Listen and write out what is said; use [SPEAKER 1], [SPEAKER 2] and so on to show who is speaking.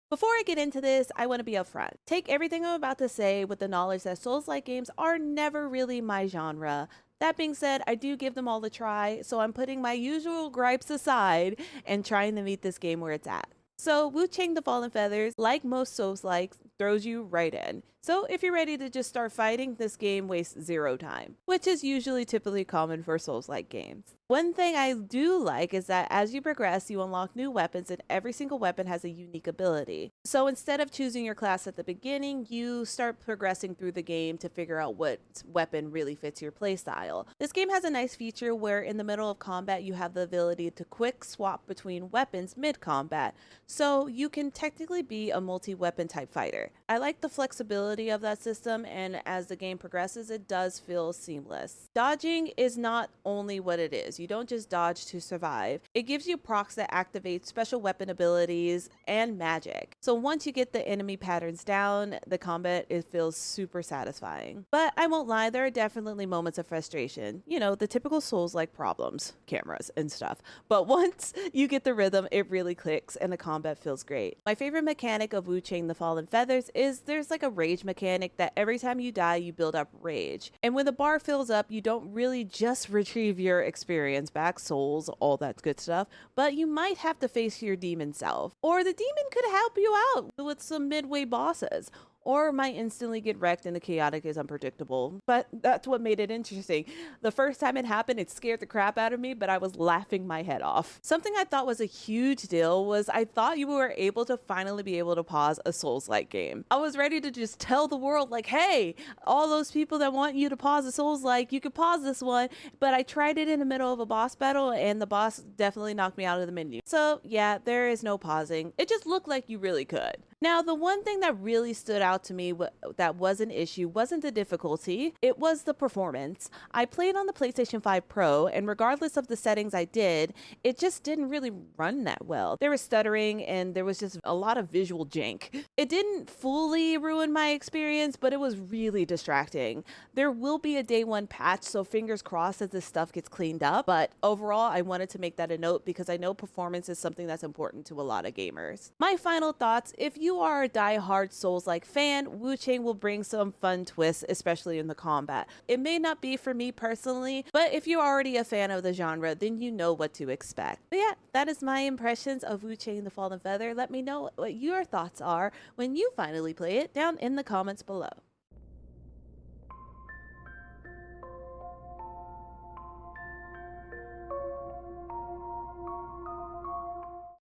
[SPEAKER 1] Before I get into this, I want to be upfront. Take everything I'm about to say with the knowledge that Souls-like games are never really my genre. That being said, I do give them all a try, so I'm putting my usual gripes aside and trying to meet this game where it's at. So, Wuchang the Fallen Feathers, like most Souls-likes, throws you right in. So, if you're ready to just start fighting, this game wastes zero time, which is usually typically common for Souls-like games. One thing I do like is that as you progress, you unlock new weapons, and every single weapon has a unique ability. So instead of choosing your class at the beginning, you start progressing through the game to figure out what weapon really fits your playstyle. This game has a nice feature where in the middle of combat, you have the ability to quick swap between weapons mid-combat, so you can technically be a multi-weapon type fighter. I like the flexibility of that system, and as the game progresses, it does feel seamless. Dodging is not only what it is. You don't just dodge to survive. It gives you procs that activate special weapon abilities and magic. So once you get the enemy patterns down, the combat feels super satisfying. But I won't lie, there are definitely moments of frustration. You know, the typical Souls-like problems, cameras and stuff. But once you get the rhythm, it really clicks and the combat feels great. My favorite mechanic of Wuchang the Fallen Feathers is there's like a rage mechanic that every time you die, you build up rage. And when the bar fills up, you don't really just retrieve your experience back, souls, all that good stuff, but you might have to face your demon self. Or the demon could help you out with some midway bosses, or might instantly get wrecked and the chaotic is unpredictable. But that's what made it interesting. The first time it happened, it scared the crap out of me, but I was laughing my head off. Something I thought was a huge deal was I thought you were able to finally be able to pause a Souls-like game. I was ready to just tell the world like, hey, all those people that want you to pause a Souls-like, you could pause this one, but I tried it in the middle of a boss battle and the boss definitely knocked me out of the menu. So yeah, there is no pausing. It just looked like you really could. Now, the one thing that really stood out to me that was an issue wasn't the difficulty, it was the performance. I played on the PlayStation 5 Pro, and regardless of the settings I did, it just didn't really run that well. There was stuttering, and there was just a lot of visual jank. It didn't fully ruin my experience, but it was really distracting. There will be a day one patch, so fingers crossed that this stuff gets cleaned up, but overall, I wanted to make that a note because I know performance is something that's important to a lot of gamers. My final thoughts, if you are a die-hard Souls-like fan, Wuchang will bring some fun twists, especially in the combat. It may not be for me personally, but if you're already a fan of the genre, then you know what to expect. But yeah, that is my impressions of Wuchang the Fallen Feather. Let me know what your thoughts are when you finally play it down in the comments below.